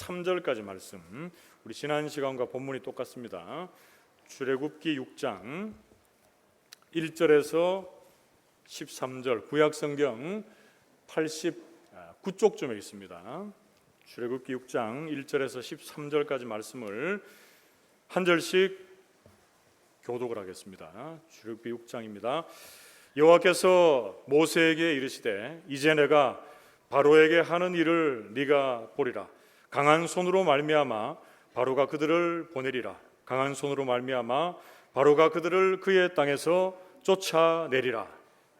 13절까지 말씀, 우리 지난 시간과 본문이 똑같습니다. 출애굽기 6장 1절에서 13절, 구약성경 89쪽쯤에 있습니다. 출애굽기 6장 1절에서 13절까지 말씀을 한 절씩 교독을 하겠습니다. 출애굽기 6장입니다. 여호와께서 모세에게 이르시되 이제 내가 바로에게 하는 일을 네가 보리라. 강한 손으로 말미암아 바로가 그들을 보내리라. 강한 손으로 말미암아 바로가 그들을 그의 땅에서 쫓아내리라.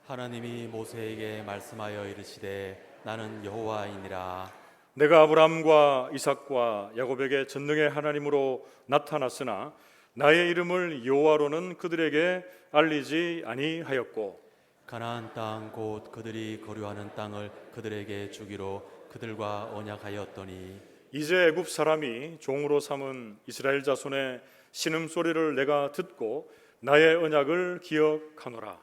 하나님이 모세에게 말씀하여 이르시되 나는 여호와이니라. 내가 아브라함과 이삭과 야곱에게 전능의 하나님으로 나타났으나 나의 이름을 여호와로는 그들에게 알리지 아니하였고 가나안 땅 곧 그들이 거류하는 땅을 그들에게 주기로 그들과 언약하였더니 이제 애굽 사람이 종으로 삼은 이스라엘 자손의 신음소리를 내가 듣고 나의 언약을 기억하노라.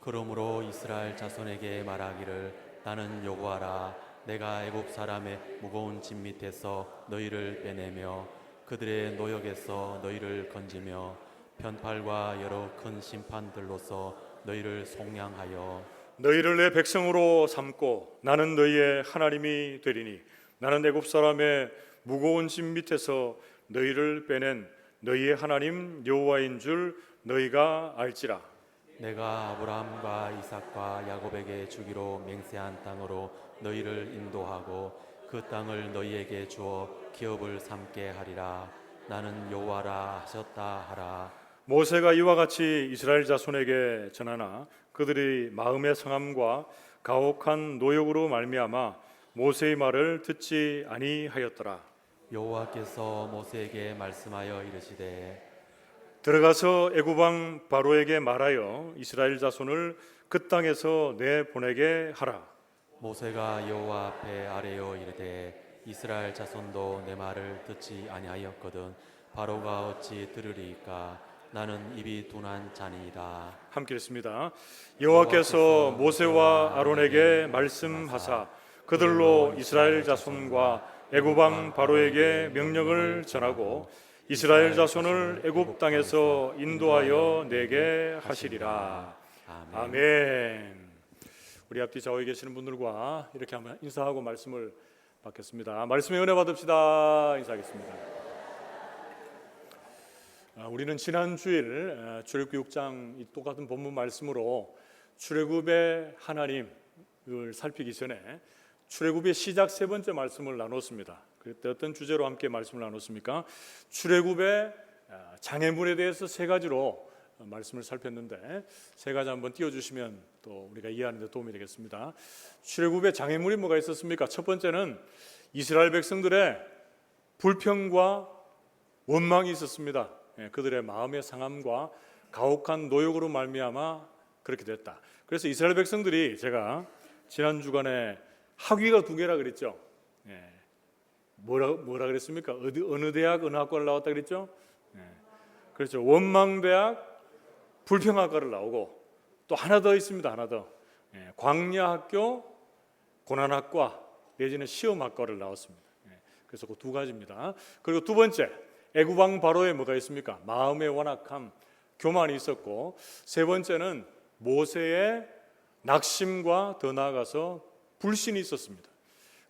그러므로 이스라엘 자손에게 말하기를 나는 여호와라. 내가 애굽 사람의 무거운 짐 밑에서 너희를 빼내며 그들의 노역에서 너희를 건지며 편팔과 여러 큰 심판들로서 너희를 속량하여 너희를 내 백성으로 삼고 나는 너희의 하나님이 되리니 나는 애굽 사람의 무거운 짐 밑에서 너희를 빼낸 너희의 하나님 여호와인 줄 너희가 알지라. 내가 아브라함과 이삭과 야곱에게 주기로 맹세한 땅으로 너희를 인도하고 그 땅을 너희에게 주어 기업을 삼게 하리라. 나는 여호와라 하셨다 하라. 모세가 이와 같이 이스라엘 자손에게 전하나 그들이 마음의 상함과 가혹한 노역으로 말미암아 모세의 말을 듣지 아니하였더라. 여호와께서 모세에게 말씀하여 이르시되 들어가서 애굽 왕 바로에게 말하여 이스라엘 자손을 그 땅에서 내보내게 하라. 모세가 여호와 앞에 아뢰어 이르되 이스라엘 자손도 내 말을 듣지 아니하였거든 바로가 어찌 들으리이까. 나는 입이 둔한 자니이다. 함께 읽습니다. 여호와께서 모세와 아론에게 말씀하사 그들로 이스라엘 자손과 애굽 왕 바로에게 명령을 전하고 이스라엘 자손을 애굽 땅에서 인도하여 내게 하시리라. 아멘. 우리 앞뒤 좌우에 계시는 분들과 이렇게 한번 인사하고 말씀을 받겠습니다. 말씀의 은혜 받읍시다. 인사하겠습니다. 우리는 지난 주일 출애굽기 6장 이 똑같은 본문 말씀으로 출애굽의 하나님을 살피기 전에 출애굽의 시작 세 번째 말씀을 나눴습니다. 그때 어떤 주제로 함께 말씀을 나눴습니까? 출애굽의 장애물에 대해서 세 가지로 말씀을 살폈는데 세 가지 한번 띄워주시면 또 우리가 이해하는 데 도움이 되겠습니다. 출애굽의 장애물이 뭐가 있었습니까? 첫 번째는 이스라엘 백성들의 불평과 원망이 있었습니다. 그들의 마음의 상함과 가혹한 노역으로 말미암아 그렇게 됐다. 그래서 이스라엘 백성들이 제가 지난 주간에 학위가 두 개라 그랬죠. 뭐라 그랬습니까? 어느 대학 어느 학과를 나왔다 그랬죠? 그렇죠. 원망대학 불평학과를 나오고 또 하나 더 있습니다. 하나 더 광야학교 고난학과 내지는 시험학과를 나왔습니다. 그래서 그 두 가지입니다. 그리고 두 번째 애굽 왕 바로에 뭐가 있습니까? 마음의 완악함, 교만이 있었고 세 번째는 모세의 낙심과 더 나아가서 불신이 있었습니다.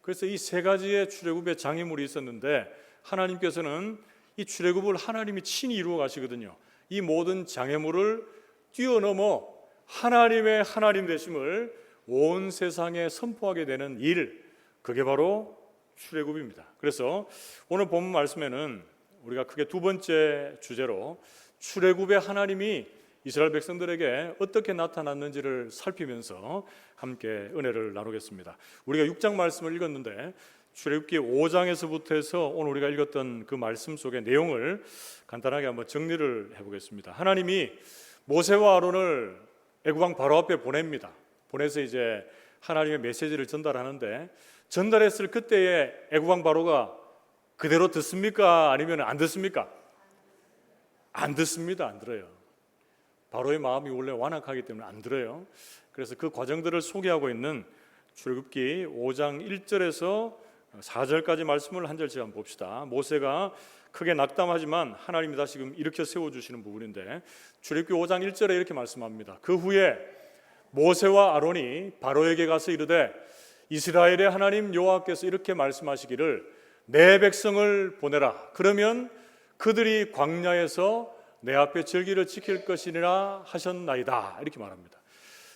그래서 이 세 가지의 출애굽의 장애물이 있었는데 하나님께서는 이 출애굽을 하나님이 친히 이루어 가시거든요. 이 모든 장애물을 뛰어넘어 하나님의 하나님 되심을 온 세상에 선포하게 되는 일, 그게 바로 출애굽입니다. 그래서 오늘 본문 말씀에는 우리가 크게 두 번째 주제로 출애굽의 하나님이 이스라엘 백성들에게 어떻게 나타났는지를 살피면서 함께 은혜를 나누겠습니다. 우리가 6장 말씀을 읽었는데 출애굽기 5장에서부터 해서 오늘 우리가 읽었던 그 말씀 속의 내용을 간단하게 한번 정리를 해보겠습니다. 하나님이 모세와 아론을 애굽 왕 바로 앞에 보냅니다. 보내서 이제 하나님의 메시지를 전달하는데 전달했을 그때의 애굽 왕 바로가 그대로 듣습니까? 아니면 안 듣습니까? 안 듣습니다. 안 들어요. 바로의 마음이 원래 완악하기 때문에 안 들어요. 그래서 그 과정들을 소개하고 있는 출애굽기 5장 1절에서 4절까지 말씀을 한 절씩 한번 봅시다. 모세가 크게 낙담하지만 하나님이 다시금 일으켜 세워주시는 부분인데, 출애굽기 5장 1절에 이렇게 말씀합니다. 그 후에 모세와 아론이 바로에게 가서 이르되 이스라엘의 하나님 여호와께서 이렇게 말씀하시기를 내 백성을 보내라. 그러면 그들이 광야에서 내 앞에 절기를 지킬 것이니라 하셨나이다. 이렇게 말합니다.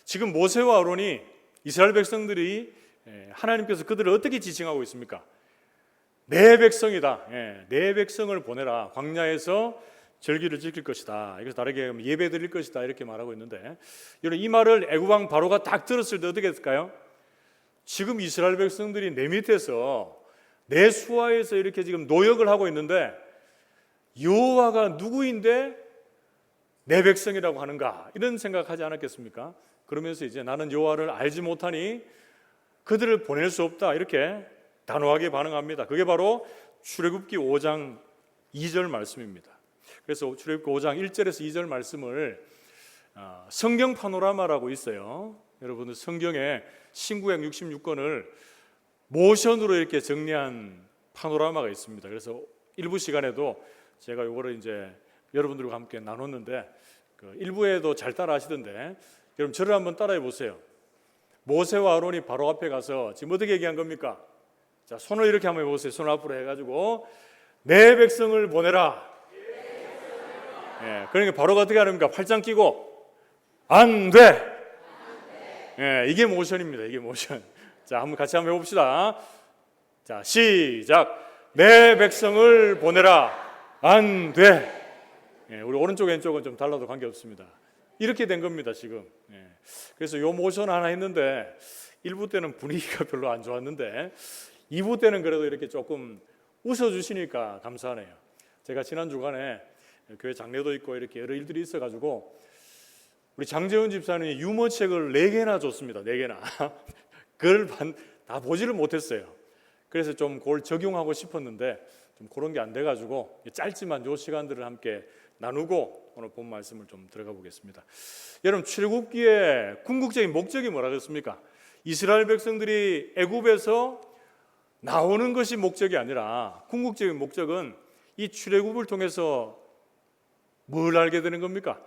지금 모세와 아론이 이스라엘 백성들이 하나님께서 그들을 어떻게 지칭하고 있습니까? 내 백성이다. 내 백성을 보내라. 광야에서 절기를 지킬 것이다. 이것을 다르게 예배 드릴 것이다. 이렇게 말하고 있는데, 이 말을 애굽왕 바로가 딱 들었을 때 어떻게 했을까요? 지금 이스라엘 백성들이 내 밑에서 내 수하에서 이렇게 지금 노역을 하고 있는데 여호와가 누구인데 내 백성이라고 하는가, 이런 생각하지 않았겠습니까? 그러면서 이제 나는 여호와를 알지 못하니 그들을 보낼 수 없다, 이렇게 단호하게 반응합니다. 그게 바로 출애굽기 5장 2절 말씀입니다. 그래서 출애굽기 5장 1절에서 2절 말씀을 성경 파노라마라고 있어요. 여러분들 성경에 신구약 66권을 모션으로 이렇게 정리한 파노라마가 있습니다. 그래서 일부 시간에도 제가 이거를 이제 여러분들과 함께 나눴는데, 일부에도 잘 따라 하시던데, 여러분 저를 한번 따라해 보세요. 모세와 아론이 바로 앞에 가서 지금 어떻게 얘기한 겁니까? 자, 손을 이렇게 한번 해보세요. 손을 앞으로 해가지고 내 백성을 보내라. 그러니까 바로가 어떻게 하는가? 팔짱 끼고 안 돼. 이게 모션입니다. 이게 모션. 자, 한번 같이 한번 해봅시다. 자, 시작. 내 백성을 보내라. 안 돼. 우리 오른쪽 왼쪽은 좀 달라도 관계없습니다. 이렇게 된 겁니다, 지금. 그래서 요 모션 하나 했는데 1부 때는 분위기가 별로 안 좋았는데 2부 때는 그래도 이렇게 조금 웃어주시니까 감사하네요. 제가 지난 주간에 교회 장례도 있고 이렇게 여러 일들이 있어가지고 우리 장재훈 집사님이 유머책을 4개나 줬습니다. 4개나. 그걸 다 보지를 못했어요. 그래서 좀 그걸 적용하고 싶었는데 좀 그런 게 안 돼가지고 짧지만 요 시간들을 함께 나누고 오늘 본 말씀을 좀 들어가 보겠습니다. 여러분, 출애굽기의 궁극적인 목적이 뭐라겠습니까? 이스라엘 백성들이 애굽에서 나오는 것이 목적이 아니라 궁극적인 목적은 이 출애굽을 통해서 뭘 알게 되는 겁니까?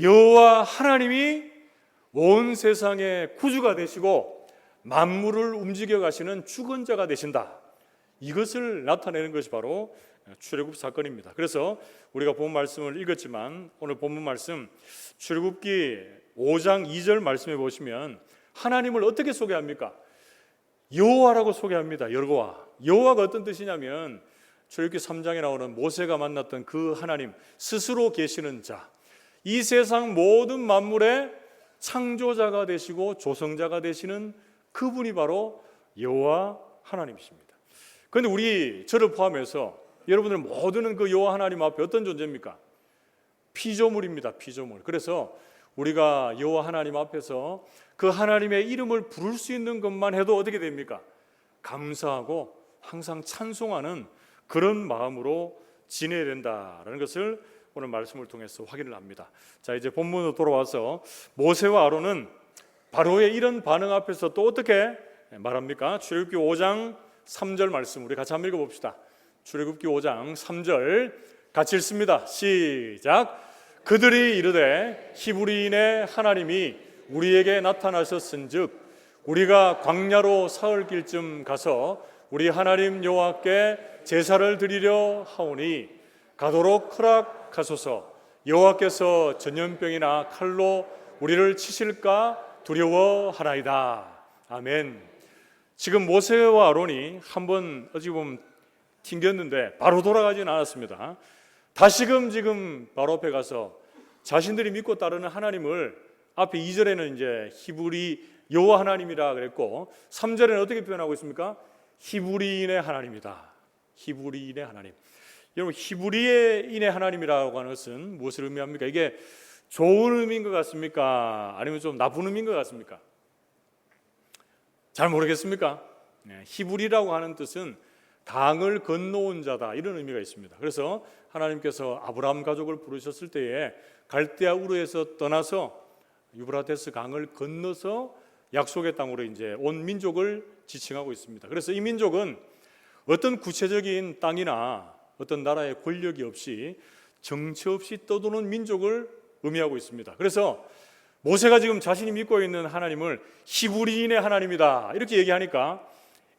여호와 하나님이 온 세상의 구주가 되시고 만물을 움직여 가시는 주권자가 되신다. 이것을 나타내는 것이 바로 출애굽 사건입니다. 그래서 우리가 본 말씀을 읽었지만 오늘 본문 말씀 출애굽기 5장 2절 말씀해 보시면 하나님을 어떻게 소개합니까? 여호와라고 소개합니다. 여호와가 어떤 뜻이냐면 출애굽기 3장에 나오는 모세가 만났던 그 하나님, 스스로 계시는 자, 이 세상 모든 만물의 창조자가 되시고 조성자가 되시는 그분이 바로 여호와 하나님이십니다. 그런데 저를 포함해서 여러분들 모두는 그 여호와 하나님 앞에 어떤 존재입니까? 피조물입니다. 피조물. 그래서 우리가 여호와 하나님 앞에서 그 하나님의 이름을 부를 수 있는 것만 해도 어떻게 됩니까? 감사하고 항상 찬송하는 그런 마음으로 지내야 된다라는 것을 오늘 말씀을 통해서 확인을 합니다. 자, 이제 본문으로 돌아와서 모세와 아론은 바로의 이런 반응 앞에서 또 어떻게 말합니까? 출애굽기 5장 3절 말씀 우리 같이 한번 읽어봅시다. 출애굽기 5장 3절 같이 읽습니다. 시작. 그들이 이르되 히브리인의 하나님이 우리에게 나타나셨은즉 우리가 광야로 사흘 길쯤 가서 우리 하나님 여호와께 제사를 드리려 하오니 가도록 허락하소서. 여호와께서 전염병이나 칼로 우리를 치실까 두려워하나이다. 아멘. 지금 모세와 아론이 한번 어찌 보면 튕겼는데 바로 돌아가지는 않았습니다. 다시금 지금 바로 앞에 가서 자신들이 믿고 따르는 하나님을 앞에 2절에는 이제 히브리 여호와 하나님이라 그랬고 3절에는 어떻게 표현하고 있습니까? 히브리인의 하나님이다. 히브리인의 하나님. 여러분, 히브리인의 하나님이라고 하는 것은 무엇을 의미합니까? 이게 좋은 의미인 것 같습니까? 아니면 좀 나쁜 의미인 것 같습니까? 잘 모르겠습니까? 히브리라고 하는 뜻은 강을 건너온 자다, 이런 의미가 있습니다. 그래서 하나님께서 아브라함 가족을 부르셨을 때에 갈대아 우르에서 떠나서 유브라테스 강을 건너서 약속의 땅으로 이제 온 민족을 지칭하고 있습니다. 그래서 이 민족은 어떤 구체적인 땅이나 어떤 나라의 권력이 없이 정치 없이 떠도는 민족을 의미하고 있습니다. 그래서 모세가 지금 자신이 믿고 있는 하나님을 히브리인의 하나님이다 이렇게 얘기하니까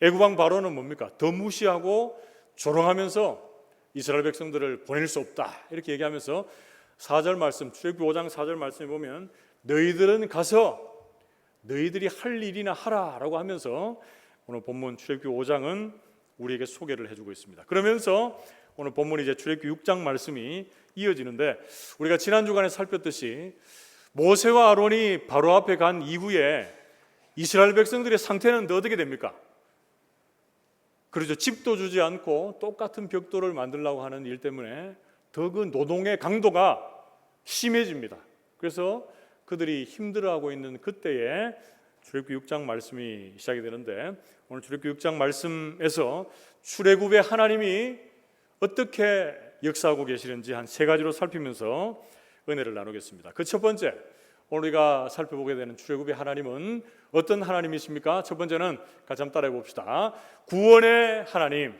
애굽왕 바로는 뭡니까? 더 무시하고 조롱하면서 이스라엘 백성들을 보낼 수 없다 이렇게 얘기하면서 4절 말씀, 출애굽기 5장 4절 말씀에 보면 너희들은 가서 너희들이 할 일이나 하라라고 하면서 오늘 본문 출애굽기 5장은 우리에게 소개를 해주고 있습니다. 그러면서 오늘 본문이 이제 출애굽기 6장 말씀이 이어지는데 우리가 지난 주간에 살폈듯이 모세와 아론이 바로 앞에 간 이후에 이스라엘 백성들의 상태는 어떻게 됩니까? 그렇죠. 집도 주지 않고 똑같은 벽돌을 만들려고 하는 일 때문에 더 그 노동의 강도가 심해집니다. 그래서 그들이 힘들어하고 있는 그때에 출애굽기 6장 말씀이 시작이 되는데 오늘 출애굽기 6장 말씀에서 출애굽의 하나님이 어떻게 역사하고 계시는지 한 세 가지로 살피면서 은혜를 나누겠습니다. 그 첫 번째, 오늘 우리가 살펴보게 되는 출애굽의 하나님은 어떤 하나님이십니까? 첫 번째는 같이 한번 따라해 봅시다. 구원의 하나님.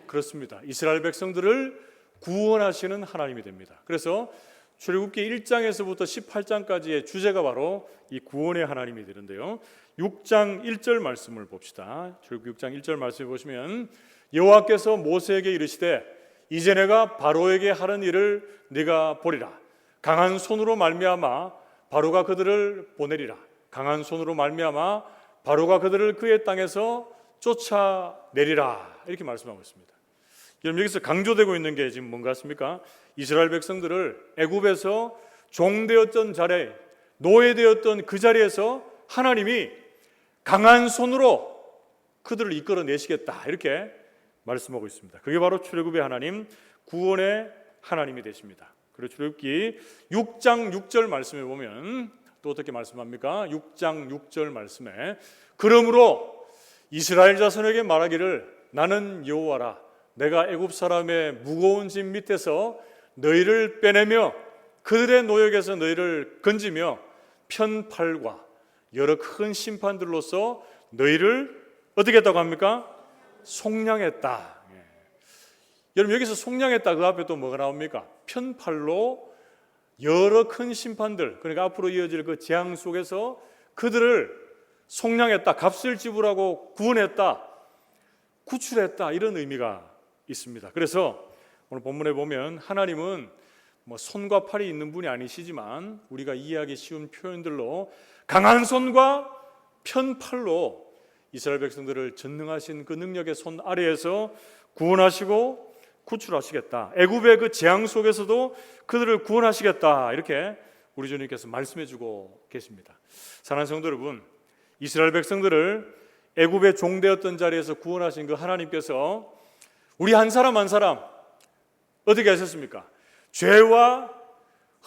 그렇습니다. 이스라엘 백성들을 구원하시는 하나님이 됩니다. 그래서 출애굽기 1장에서부터 18장까지의 주제가 바로 이 구원의 하나님이 되는데요. 6장 1절 말씀을 봅시다. 출애굽기 6장 1절 말씀을 보시면 여호와께서 모세에게 이르시되 이제 내가 바로에게 하는 일을 네가 보리라. 강한 손으로 말미암아 바로가 그들을 보내리라. 강한 손으로 말미암아 바로가 그들을 그의 땅에서 쫓아내리라. 이렇게 말씀하고 있습니다. 여러분 여기서 강조되고 있는 게 지금 뭔가 같습니까? 이스라엘 백성들을 애굽에서 종되었던 자리에 노예되었던 그 자리에서 하나님이 강한 손으로 그들을 이끌어내시겠다 이렇게 말씀하고 있습니다. 그게 바로 출애굽의 하나님, 구원의 하나님이 되십니다. 그리고 출애굽기 6장 6절 말씀에 보면 또 어떻게 말씀합니까? 6장 6절 말씀에 그러므로 이스라엘 자손에게 말하기를 나는 여호와라 내가 애굽 사람의 무거운 짐 밑에서 너희를 빼내며 그들의 노역에서 너희를 건지며 편팔과 여러 큰 심판들로서 너희를 어떻게 했다고 합니까? 속량했다. 여러분 여기서 속량했다 그 앞에 또 뭐가 나옵니까? 편팔로 여러 큰 심판들 그러니까 앞으로 이어질 그 재앙 속에서 그들을 속량했다, 값을 지불하고 구원했다, 구출했다 이런 의미가 있습니다. 그래서 오늘 본문에 보면 하나님은 뭐 손과 팔이 있는 분이 아니시지만 우리가 이해하기 쉬운 표현들로 강한 손과 편팔로 이스라엘 백성들을 전능하신 그 능력의 손 아래에서 구원하시고 구출하시겠다. 애굽의 그 재앙 속에서도 그들을 구원하시겠다. 이렇게 우리 주님께서 말씀해주고 계십니다. 사랑하는 성도 여러분, 이스라엘 백성들을 애굽의 종되었던 자리에서 구원하신 그 하나님께서 우리 한 사람 한 사람 어떻게 하셨습니까? 죄와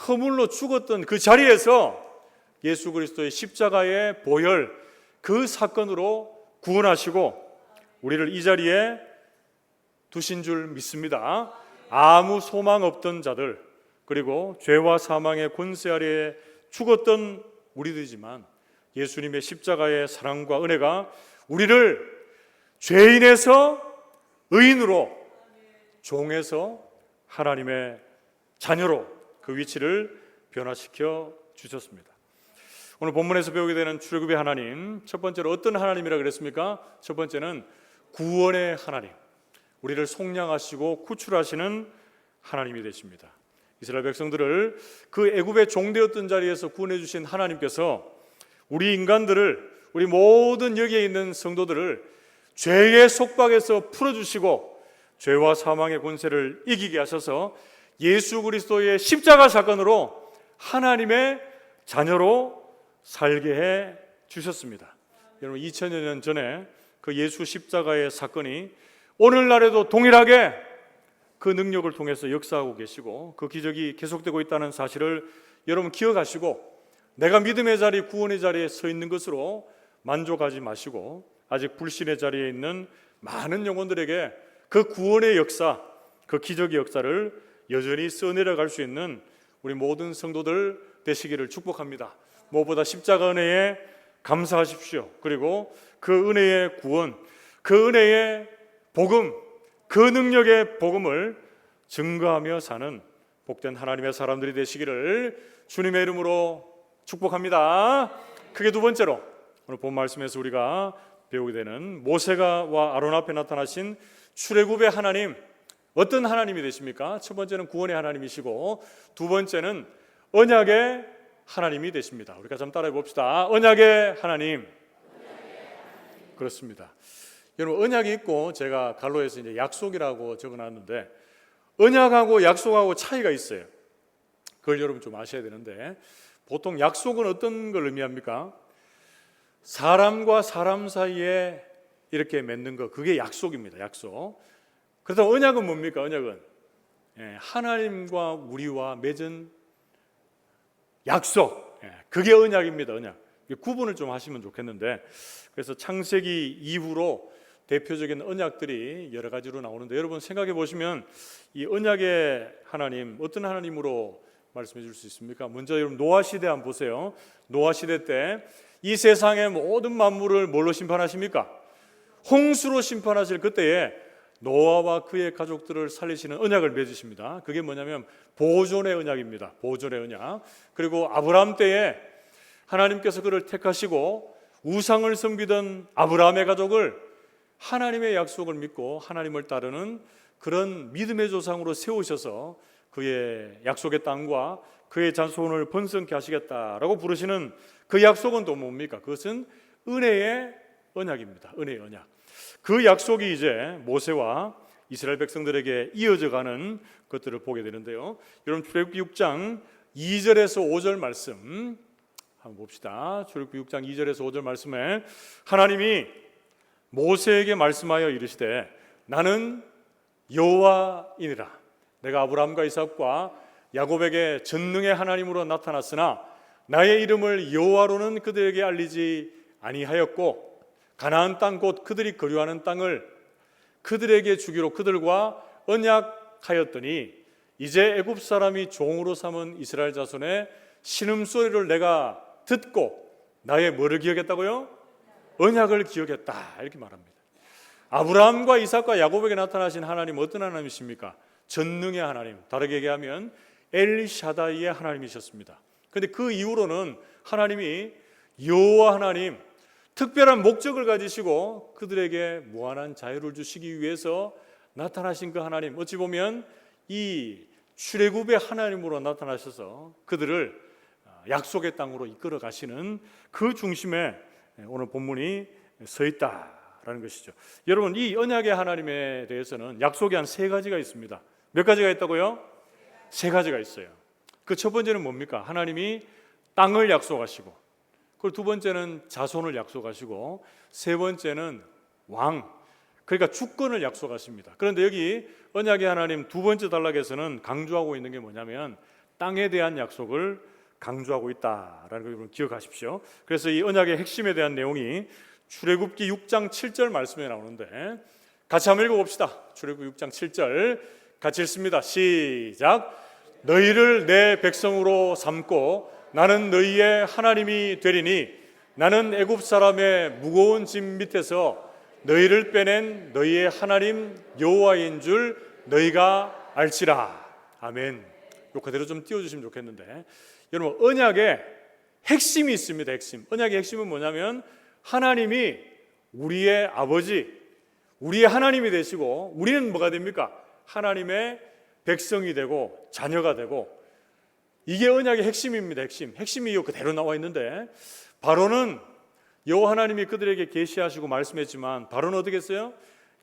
허물로 죽었던 그 자리에서 예수 그리스도의 십자가의 보혈 그 사건으로 구원하시고 우리를 이 자리에 두신 줄 믿습니다. 아무 소망 없던 자들 그리고 죄와 사망의 권세 아래에 죽었던 우리들이지만 예수님의 십자가의 사랑과 은혜가 우리를 죄인에서 의인으로 종에서 하나님의 자녀로 그 위치를 변화시켜 주셨습니다. 오늘 본문에서 배우게 되는 출애굽의 하나님 첫 번째로 어떤 하나님이라 그랬습니까? 첫 번째는 구원의 하나님 우리를 속량하시고 구출하시는 하나님이 되십니다. 이스라엘 백성들을 그 애굽의 종되었던 자리에서 구원해 주신 하나님께서 우리 인간들을 우리 모든 여기에 있는 성도들을 죄의 속박에서 풀어주시고 죄와 사망의 권세를 이기게 하셔서 예수 그리스도의 십자가 사건으로 하나님의 자녀로 살게 해 주셨습니다. 여러분 2000여 년 전에 그 예수 십자가의 사건이 오늘날에도 동일하게 그 능력을 통해서 역사하고 계시고 그 기적이 계속되고 있다는 사실을 여러분 기억하시고 내가 믿음의 자리, 구원의 자리에 서 있는 것으로 만족하지 마시고 아직 불신의 자리에 있는 많은 영혼들에게 그 구원의 역사, 그 기적의 역사를 여전히 써내려갈 수 있는 우리 모든 성도들 되시기를 축복합니다. 무엇보다 십자가 은혜에 감사하십시오. 그리고 그 은혜의 구원, 그 은혜의 복음, 그 능력의 복음을 증거하며 사는 복된 하나님의 사람들이 되시기를 주님의 이름으로 축복합니다. 크게 두 번째로 오늘 본 말씀에서 우리가 배우게 되는 모세가와 아론 앞에 나타나신 출애굽의 하나님, 어떤 하나님이 되십니까? 첫 번째는 구원의 하나님이시고 두 번째는 언약의 하나님이 되십니다. 우리가 좀 따라해 봅시다. 언약의 하나님. 그렇습니다. 여러분, 언약이 있고 제가 갈로에서 이제 약속이라고 적어놨는데 언약하고 약속하고 차이가 있어요. 그걸 여러분 좀 아셔야 되는데 보통 약속은 어떤 걸 의미합니까? 사람과 사람 사이에 이렇게 맺는 거, 그게 약속입니다. 약속. 그래서 언약은 뭡니까? 언약은 하나님과 우리와 맺은 약속, 그게 언약입니다. 언약. 구분을 좀 하시면 좋겠는데, 그래서 창세기 이후로 대표적인 언약들이 여러 가지로 나오는데 여러분 생각해 보시면 이 언약의 하나님, 어떤 하나님으로 말씀해 줄 수 있습니까? 먼저 여러분 노아 시대 한번 보세요. 노아 시대 때 이 세상의 모든 만물을 뭘로 심판하십니까? 홍수로 심판하실 그때에 노아와 그의 가족들을 살리시는 언약을 맺으십니다. 그게 뭐냐면 보존의 언약입니다. 보존의 언약. 그리고 아브라함 때에 하나님께서 그를 택하시고 우상을 섬기던 아브라함의 가족을 하나님의 약속을 믿고 하나님을 따르는 그런 믿음의 조상으로 세우셔서 그의 약속의 땅과 그의 자손을 번성케 하시겠다라고 부르시는 그 약속은 또 뭡니까? 그것은 은혜의 언약입니다. 은혜의 언약. 그 약속이 이제 모세와 이스라엘 백성들에게 이어져 가는 것들을 보게 되는데요. 여러분 출애굽기 6장 2절에서 5절 말씀 한번 봅시다. 출애굽기 6장 2절에서 5절 말씀에 하나님이 모세에게 말씀하여 이르시되 나는 여호와이니라. 내가 아브라함과 이삭과 야곱에게 전능의 하나님으로 나타났으나 나의 이름을 여호와로는 그들에게 알리지 아니하였고 가나안 땅 곧 그들이 거류하는 땅을 그들에게 주기로 그들과 언약하였더니 이제 애굽 사람이 종으로 삼은 이스라엘 자손의 신음소리를 내가 듣고 나의 뭐를 기억했다고요? 언약을 기억했다, 이렇게 말합니다. 아브라함과 이삭과 야곱에게 나타나신 하나님 어떤 하나님이십니까? 전능의 하나님, 다르게 얘기하면 엘샤다이의 하나님이셨습니다. 그런데 그 이후로는 하나님이 여호와 하나님, 특별한 목적을 가지시고 그들에게 무한한 자유를 주시기 위해서 나타나신 그 하나님, 어찌 보면 이 출애굽의 하나님으로 나타나셔서 그들을 약속의 땅으로 이끌어 가시는 그 중심에 오늘 본문이 서 있다라는 것이죠. 여러분, 이 언약의 하나님에 대해서는 약속이 한 세 가지가 있습니다. 몇 가지가 있다고요? 세 가지가 있어요. 그 첫 번째는 뭡니까? 하나님이 땅을 약속하시고, 그리고 두 번째는 자손을 약속하시고, 세 번째는 왕, 그러니까 주권을 약속하십니다. 그런데 여기 언약의 하나님 두 번째 단락에서는 강조하고 있는 게 뭐냐면 땅에 대한 약속을 강조하고 있다라는 걸 여러분 기억하십시오. 그래서 이 언약의 핵심에 대한 내용이 출애굽기 6장 7절 말씀에 나오는데 같이 한번 읽어봅시다. 출애굽기 6장 7절 같이 읽습니다. 시작. 너희를 내 백성으로 삼고 나는 너희의 하나님이 되리니 나는 애굽 사람의 무거운 짐 밑에서 너희를 빼낸 너희의 하나님 여호와인 줄 너희가 알지라. 아멘. 요 그대로 좀 띄워주시면 좋겠는데, 여러분 언약의 핵심이 있습니다. 핵심. 언약의 핵심은 뭐냐면 하나님이 우리의 아버지, 우리의 하나님이 되시고 우리는 뭐가 됩니까? 하나님의 백성이 되고 자녀가 되고, 이게 언약의 핵심입니다. 핵심이 요 그대로 나와 있는데, 바로는 여호와 하나님이 그들에게 계시하시고 말씀했지만 바로는 어떻게 했어요?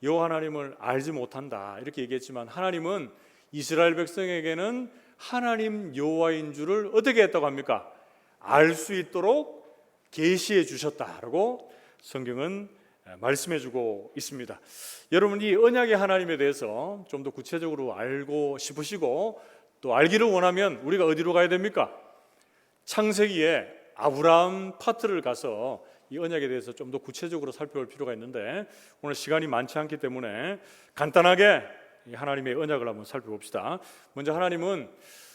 여호와 하나님을 알지 못한다 이렇게 얘기했지만 하나님은 이스라엘 백성에게는 하나님 여호와인 줄을 어떻게 했다고 합니까? 알 수 있도록 계시해 주셨다라고 성경은 말씀해 주고 있습니다. 여러분, 이 언약의 하나님에 대해서 좀 더 구체적으로 알고 싶으시고 또 알기를 원하면 우리가 어디로 가야 됩니까? 창세기에 아브라함 파트를 가서 이 언약에 대해서 좀 더 구체적으로 살펴볼 필요가 있는데 오늘 시간이 많지 않기 때문에 간단하게 하나님의 언약을 한번 살펴봅시다. 먼저 하나님은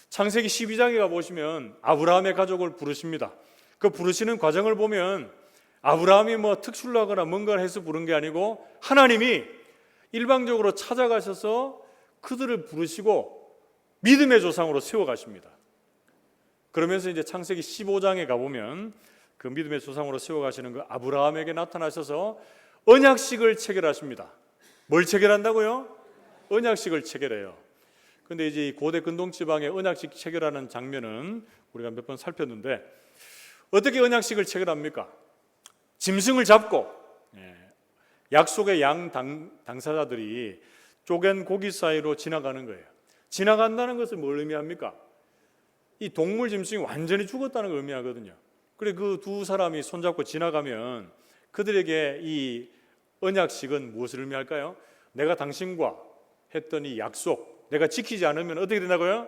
창세기 12장에 가보시면 아브라함의 가족을 부르십니다. 그 부르시는 과정을 보면 아브라함이 뭐 특출로 하거나 뭔가를 해서 부른 게 아니고 하나님이 일방적으로 찾아가셔서 그들을 부르시고 믿음의 조상으로 세워가십니다. 그러면서 이제 창세기 15장에 가보면 그 믿음의 조상으로 세워가시는 그 아브라함에게 나타나셔서 언약식을 체결하십니다. 뭘 체결한다고요? 언약식을 체결해요. 근데 이제 이 고대 근동지방의 언약식 체결하는 장면은 우리가 몇 번 살폈는데 어떻게 언약식을 체결합니까? 짐승을 잡고 약속의 양 당사자들이 쪼갠 고기 사이로 지나가는 거예요. 지나간다는 것은 뭘 의미합니까? 이 동물 짐승이 완전히 죽었다는 걸 의미하거든요. 그래 그 두 사람이 손잡고 지나가면 그들에게 이 언약식은 무엇을 의미할까요? 내가 당신과 했던 이 약속, 내가 지키지 않으면 어떻게 된다고요?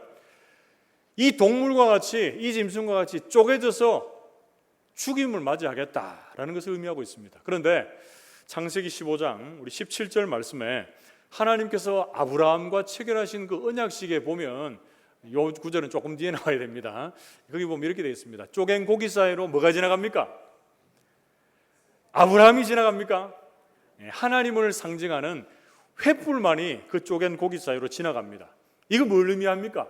이 동물과 같이, 이 짐승과 같이 쪼개져서 죽임을 맞이하겠다라는 것을 의미하고 있습니다. 그런데 창세기 15장 우리 17절 말씀에 하나님께서 아브라함과 체결하신 그 언약식에 보면 이 구절은 조금 뒤에 나와야 됩니다. 거기 보면 이렇게 되어 있습니다. 쪼갠 고기 사이로 뭐가 지나갑니까? 아브라함이 지나갑니까? 하나님을 상징하는 횃불만이 그 쪼갠 고기 사이로 지나갑니다. 이거 뭘 의미합니까?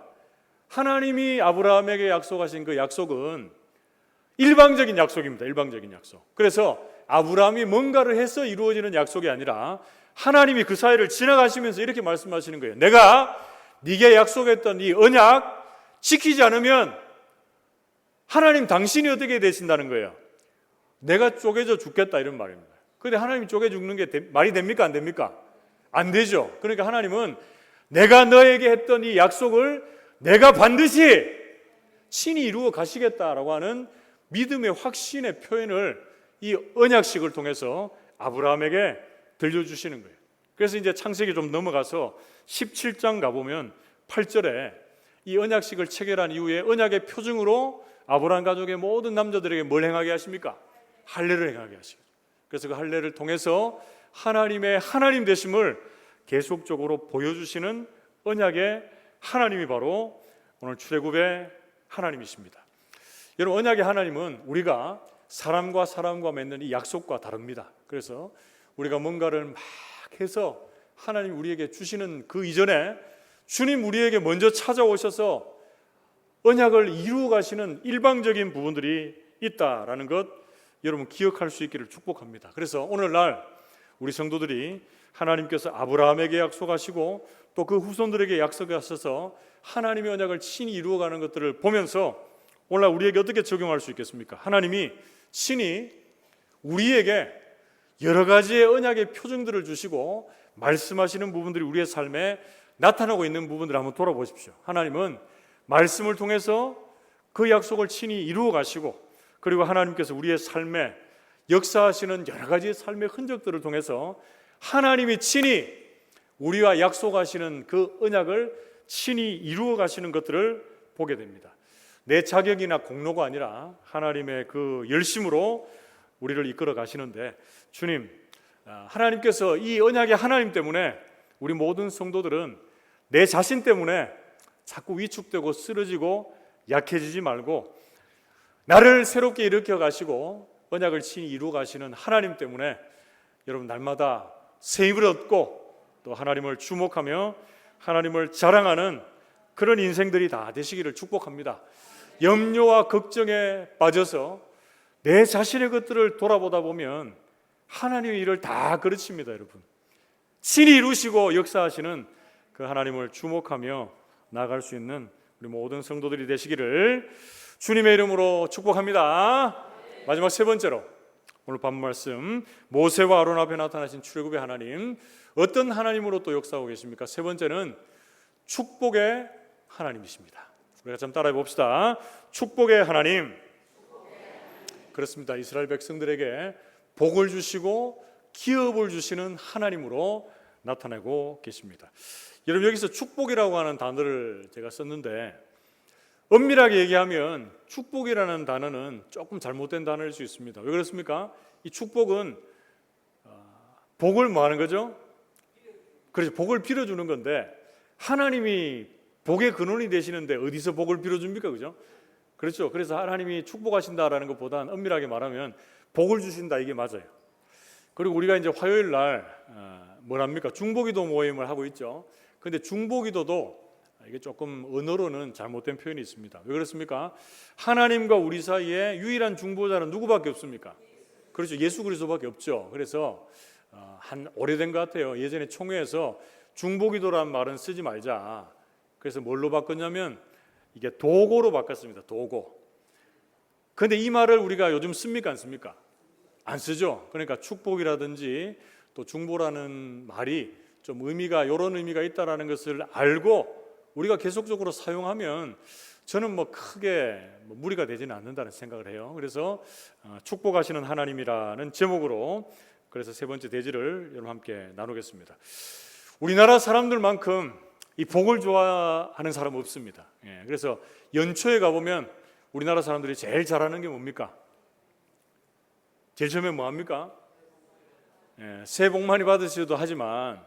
하나님이 아브라함에게 약속하신 그 약속은 일방적인 약속입니다. 일방적인 약속. 그래서 아브라함이 뭔가를 해서 이루어지는 약속이 아니라 하나님이 그 사이를 지나가시면서 이렇게 말씀하시는 거예요. 내가 네게 약속했던 이 언약 지키지 않으면 하나님 당신이 어떻게 되신다는 거예요? 내가 쪼개져 죽겠다 이런 말입니다. 그런데 하나님이 쪼개 죽는 게 말이 됩니까? 안 됩니까? 안 되죠. 그러니까 하나님은 내가 너에게 했던 이 약속을 내가 반드시 친히 이루어 가시겠다라고 하는 믿음의 확신의 표현을 이 언약식을 통해서 아브라함에게 들려주시는 거예요. 그래서 이제 창세기 좀 넘어가서 17장 가보면 8절에 이 언약식을 체결한 이후에 언약의 표징으로 아브라함 가족의 모든 남자들에게 뭘 행하게 하십니까? 할례를 행하게 하시죠. 그래서 그 할례를 통해서 하나님의 하나님 되심을 계속적으로 보여주시는 언약의 하나님이 바로 오늘 출애굽의 하나님이십니다. 여러분, 언약의 하나님은 우리가 사람과 사람과 맺는 이 약속과 다릅니다. 그래서 우리가 뭔가를 막 해서 하나님 우리에게 주시는 그 이전에 주님 우리에게 먼저 찾아오셔서 언약을 이루어 가시는 일방적인 부분들이 있다라는 것 여러분 기억할 수 있기를 축복합니다. 그래서 오늘날 우리 성도들이 하나님께서 아브라함에게 약속하시고 또 그 후손들에게 약속하셔서 하나님의 언약을 친히 이루어가는 것들을 보면서 오늘날 우리에게 어떻게 적용할 수 있겠습니까? 하나님이 친히 우리에게 여러 가지의 언약의 표징들을 주시고 말씀하시는 부분들이 우리의 삶에 나타나고 있는 부분들을 한번 돌아보십시오. 하나님은 말씀을 통해서 그 약속을 친히 이루어 가시고 그리고 하나님께서 우리의 삶에 역사하시는 여러 가지의 삶의 흔적들을 통해서 하나님이 친히 우리와 약속하시는 그 언약을 친히 이루어 가시는 것들을 보게 됩니다. 내 자격이나 공로가 아니라 하나님의 그 열심으로 우리를 이끌어 가시는데 주님, 하나님께서 이 언약의 하나님 때문에 우리 모든 성도들은 내 자신 때문에 자꾸 위축되고 쓰러지고 약해지지 말고 나를 새롭게 일으켜 가시고 언약을 친히 이루어 가시는 하나님 때문에 여러분 날마다 새 힘을 얻고 또 하나님을 주목하며 하나님을 자랑하는 그런 인생들이 다 되시기를 축복합니다. 염려와 걱정에 빠져서 내 자신의 것들을 돌아보다 보면 하나님의 일을 다 그르칩니다. 여러분 친히 이루시고 역사하시는 그 하나님을 주목하며 나아갈 수 있는 우리 모든 성도들이 되시기를 주님의 이름으로 축복합니다. 마지막 세 번째로 오늘 본 말씀 모세와 아론 앞에 나타나신 출애굽의 하나님 어떤 하나님으로 또 역사하고 계십니까? 세 번째는 축복의 하나님이십니다. 우리가 좀 따라해 봅시다. 축복의 하나님. 그렇습니다. 이스라엘 백성들에게 복을 주시고 기업을 주시는 하나님으로 나타나고 계십니다. 여러분 여기서 축복이라고 하는 단어를 제가 썼는데 엄밀하게 얘기하면 축복이라는 단어는 조금 잘못된 단어일 수 있습니다. 왜 그렇습니까? 이 축복은 복을 뭐 하는 거죠? 그렇죠. 복을 빌어주는 건데 하나님이 복의 근원이 되시는데 어디서 복을 빌어줍니까? 그죠? 그렇죠. 그래서 하나님이 축복하신다라는 것보다는 엄밀하게 말하면 복을 주신다, 이게 맞아요. 그리고 우리가 이제 화요일 날 뭐랍니까? 중보기도 모임을 하고 있죠. 그런데 중보기도도 이게 조금 언어로는 잘못된 표현이 있습니다. 왜 그렇습니까? 하나님과 우리 사이에 유일한 중보자는 누구밖에 없습니까? 그렇죠. 예수 그리스도밖에 없죠. 그래서 한 오래된 것 같아요. 예전에 총회에서 중보기도라는 말은 쓰지 말자. 그래서 뭘로 바꿨냐면 이게 도고로 바꿨습니다. 도고. 그런데 이 말을 우리가 요즘 씁니까, 안 씁니까? 안 쓰죠. 그러니까 축복이라든지 또 중보라는 말이 좀 의미가, 이런 의미가 있다라는 것을 알고 우리가 계속적으로 사용하면 저는 뭐 크게 무리가 되지는 않는다는 생각을 해요. 그래서 축복하시는 하나님이라는 제목으로 그래서 세 번째 대지를 여러분 함께 나누겠습니다. 우리나라 사람들만큼 이 복을 좋아하는 사람 없습니다. 그래서 연초에 가보면 우리나라 사람들이 제일 잘하는 게 뭡니까? 제일 처음에 뭐 합니까? 새해 복 많이 받으시기도 하지만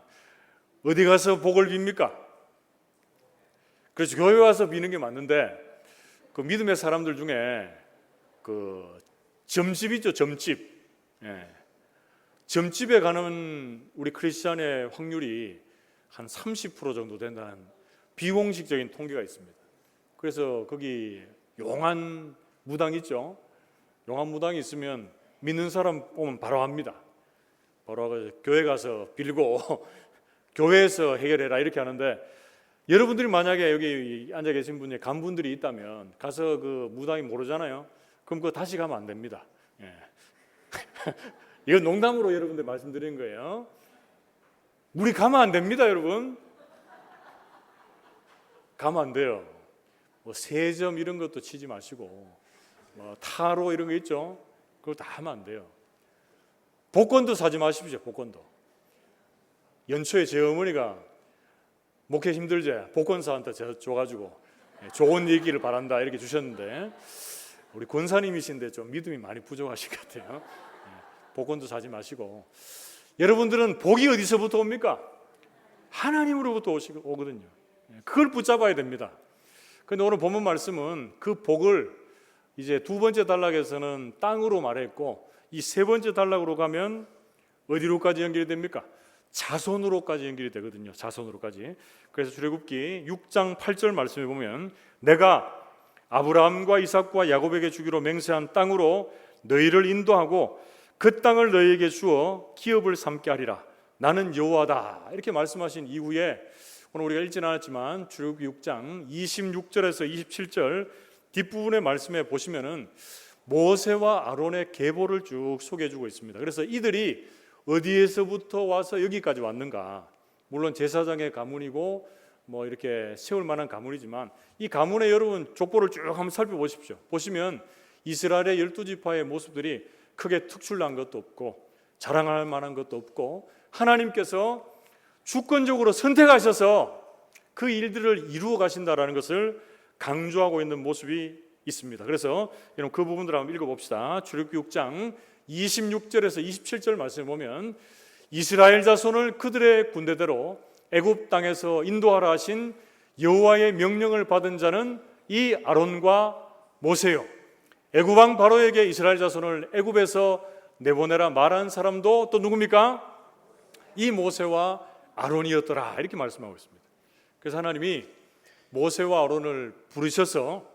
어디 가서 복을 빕니까? 그래서 교회 와서 비는 게 맞는데 그 믿음의 사람들 중에 그 점집 있죠, 점집. 점집에 가는 우리 크리스찬의 확률이 한 30% 정도 된다는 비공식적인 통계가 있습니다. 그래서 거기 용한 무당 있죠. 용한 무당이 있으면 믿는 사람 오면 바로 합니다. 바로 와서 교회 가서 빌고 교회에서 해결해라 이렇게 하는데, 여러분들이 만약에 여기 앉아 계신 분이 간 분들이 있다면 가서 그 무당이 모르잖아요. 그럼 그거 다시 가면 안 됩니다. 이건 농담으로 여러분들 말씀드린 거예요. 우리 가면 안 됩니다, 여러분. 가면 안 돼요. 뭐 세점 이런 것도 치지 마시고 뭐 타로 이런 거 있죠. 그거 다 하면 안 돼요. 복권도 사지 마십시오. 복권도. 연초에 제 어머니가 목회 힘들지 복권사한테 줘가지고 좋은 얘기를 바란다 이렇게 주셨는데, 우리 권사님이신데 좀 믿음이 많이 부족하신 것 같아요. 복권도 사지 마시고. 여러분들은 복이 어디서부터 옵니까? 하나님으로부터 오거든요. 그걸 붙잡아야 됩니다. 그런데 오늘 본문 말씀은 그 복을 이제 두 번째 단락에서는 땅으로 말했고, 이 세 번째 단락으로 가면 어디로까지 연결이 됩니까? 자손으로까지 연결이 되거든요. 자손으로까지. 그래서 출애굽기 6장 8절 말씀에 보면 내가 아브라함과 이삭과 야곱에게 주기로 맹세한 땅으로 너희를 인도하고 그 땅을 너희에게 주어 기업을 삼게 하리라. 나는 여호와다. 이렇게 말씀하신 이후에 오늘 우리가 읽지는 않았지만 출애굽기 6장 26절에서 27절 뒷부분의 말씀에 보시면은 모세와 아론의 계보를 쭉 소개해주고 있습니다. 그래서 이들이 어디에서부터 와서 여기까지 왔는가? 물론 제사장의 가문이고 뭐 이렇게 세울 만한 가문이지만 이 가문의 여러분 족보를 쭉 한번 살펴보십시오. 보시면 이스라엘의 12지파의 모습들이 크게 특출난 것도 없고 자랑할 만한 것도 없고 하나님께서 주권적으로 선택하셔서 그 일들을 이루어 가신다라는 것을 강조하고 있는 모습이 있습니다. 그래서 여러분 그 부분들을 한번 읽어봅시다. 출애굽기 6장 26절에서 27절 말씀을 보면 이스라엘 자손을 그들의 군대대로 애굽 땅에서 인도하라 하신 여호와의 명령을 받은 자는 이 아론과 모세요. 애굽 왕 바로에게 이스라엘 자손을 애굽에서 내보내라 말한 사람도 또 누굽니까? 이 모세와 아론이었더라 이렇게 말씀하고 있습니다. 그래서 하나님이 모세와 아론을 부르셔서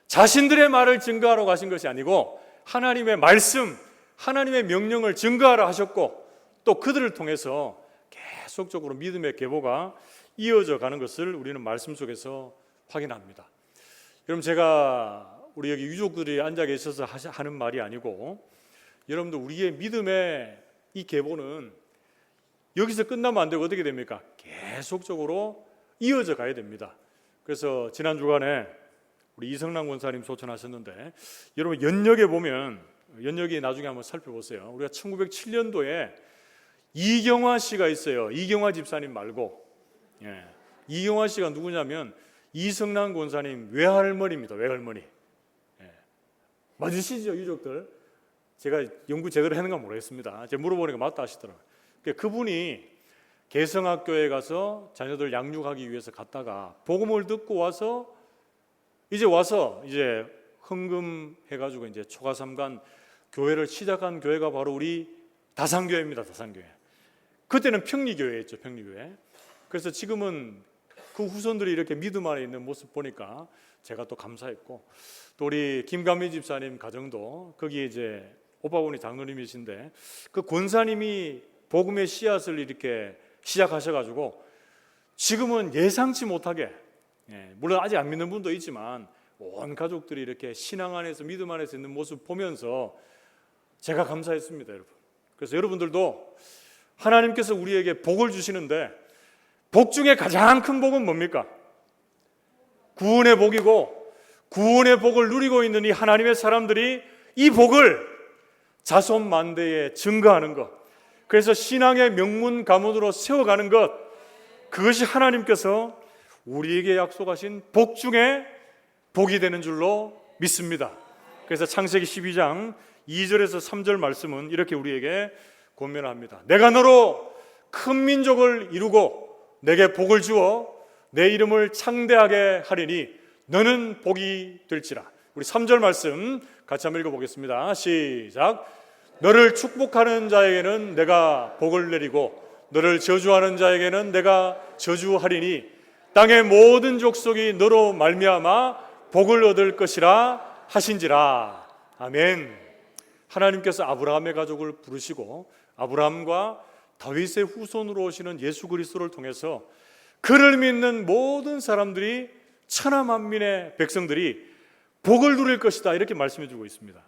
자신들의 말을 증거하러 가신 것이 아니고 하나님의 말씀, 하나님의 명령을 증거하라 하셨고 또 그들을 통해서 계속적으로 믿음의 계보가 이어져 가는 것을 우리는 말씀 속에서 확인합니다. 여러분 제가 우리 여기 유족들이 앉아 계셔서 하는 말이 아니고 여러분들 우리의 믿음의 이 계보는 여기서 끝나면 안 되고 어떻게 됩니까? 계속적으로 이어져 가야 됩니다. 그래서 지난 주간에 우리 이성남 권사님 소천하셨는데 여러분 연역에 보면 연역이 나중에 한번 살펴보세요. 우리가 1907년도에 이경화 씨가 있어요. 이경화 집사님 말고 이경화 씨가 누구냐면 이성남 권사님 외할머니입니다. 외할머니. 맞으시죠 유족들? 제가 연구 제대로 했는가 모르겠습니다. 제가 물어보니까 맞다 하시더라고요. 그분이 개성학교에 가서 자녀들 양육하기 위해서 갔다가 복음을 듣고 와서 이제 흥금해가지고 이제 초가삼간 교회를 시작한 교회가 바로 우리 다산교회입니다. 다산교회. 그때는 평리교회였죠. 평리교회. 그래서 지금은 그 후손들이 이렇게 믿음 안에 있는 모습 보니까 제가 또 감사했고, 또 우리 김감미 집사님 가정도 거기에 이제 오빠분이 장로님이신데 그 권사님이 복음의 씨앗을 이렇게 시작하셔가지고 지금은 예상치 못하게, 물론 아직 안 믿는 분도 있지만 온 가족들이 이렇게 신앙 안에서 믿음 안에서 있는 모습 보면서 제가 감사했습니다, 여러분. 그래서 여러분들도 하나님께서 우리에게 복을 주시는데 복 중에 가장 큰 복은 뭡니까? 구원의 복이고, 구원의 복을 누리고 있는 이 하나님의 사람들이 이 복을 자손만대에 증거하는 것, 그래서 신앙의 명문 가문으로 세워가는 것, 그것이 하나님께서 우리에게 약속하신 복 중에 복이 되는 줄로 믿습니다. 그래서 창세기 12장 2절에서 3절 말씀은 이렇게 우리에게 권면합니다. 내가 너로 큰 민족을 이루고 내게 복을 주어 내 이름을 창대하게 하리니 너는 복이 될지라. 우리 3절 말씀 같이 한번 읽어보겠습니다. 시작. 너를 축복하는 자에게는 내가 복을 내리고 너를 저주하는 자에게는 내가 저주하리니 땅의 모든 족속이 너로 말미암아 복을 얻을 것이라 하신지라. 아멘. 하나님께서 아브라함의 가족을 부르시고 아브라함과 다윗의 후손으로 오시는 예수 그리스도를 통해서 그를 믿는 모든 사람들이 천하만민의 백성들이 복을 누릴 것이다, 이렇게 말씀해 주고 있습니다.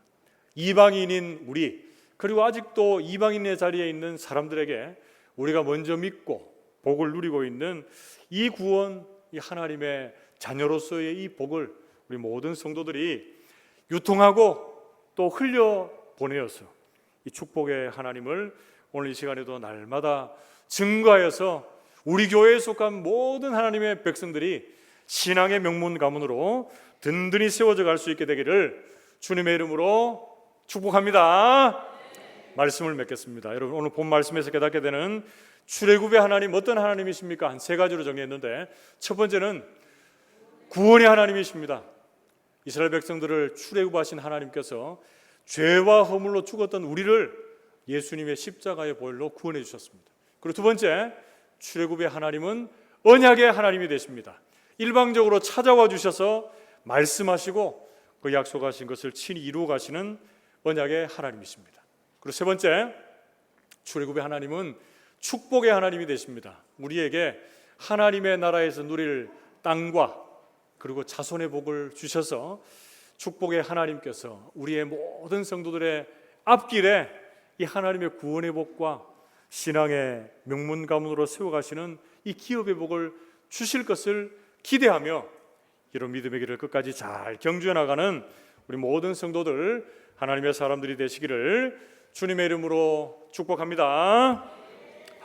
이방인인 우리, 그리고 아직도 이방인의 자리에 있는 사람들에게 우리가 먼저 믿고 복을 누리고 있는 이 구원, 이 하나님의 자녀로서의 이 복을 우리 모든 성도들이 유통하고 또 흘려보내어서 이 축복의 하나님을 오늘 이 시간에도 날마다 증거하여서 우리 교회에 속한 모든 하나님의 백성들이 신앙의 명문 가문으로 든든히 세워져 갈 수 있게 되기를 주님의 이름으로 축복합니다. 말씀을 맺겠습니다. 여러분, 오늘 본 말씀에서 깨닫게 되는 출애굽의 하나님, 어떤 하나님이십니까? 한 세 가지로 정리했는데, 첫 번째는 구원의 하나님이십니다. 이스라엘 백성들을 출애굽하신 하나님께서 죄와 허물로 죽었던 우리를 예수님의 십자가의 보혈로 구원해 주셨습니다. 그리고 두 번째, 출애굽의 하나님은 언약의 하나님이 되십니다. 일방적으로 찾아와 주셔서 말씀하시고 그 약속하신 것을 친히 이루어 가시는 언약의 하나님이십니다. 그리고 세 번째, 출애굽의 하나님은 축복의 하나님이 되십니다. 우리에게 하나님의 나라에서 누릴 땅과 그리고 자손의 복을 주셔서 축복의 하나님께서 우리의 모든 성도들의 앞길에 이 하나님의 구원의 복과 신앙의 명문 가문으로 세워가시는 이 기업의 복을 주실 것을 기대하며 이런 믿음의 길을 끝까지 잘 경주해 나가는 우리 모든 성도들, 하나님의 사람들이 되시기를 주님의 이름으로 축복합니다.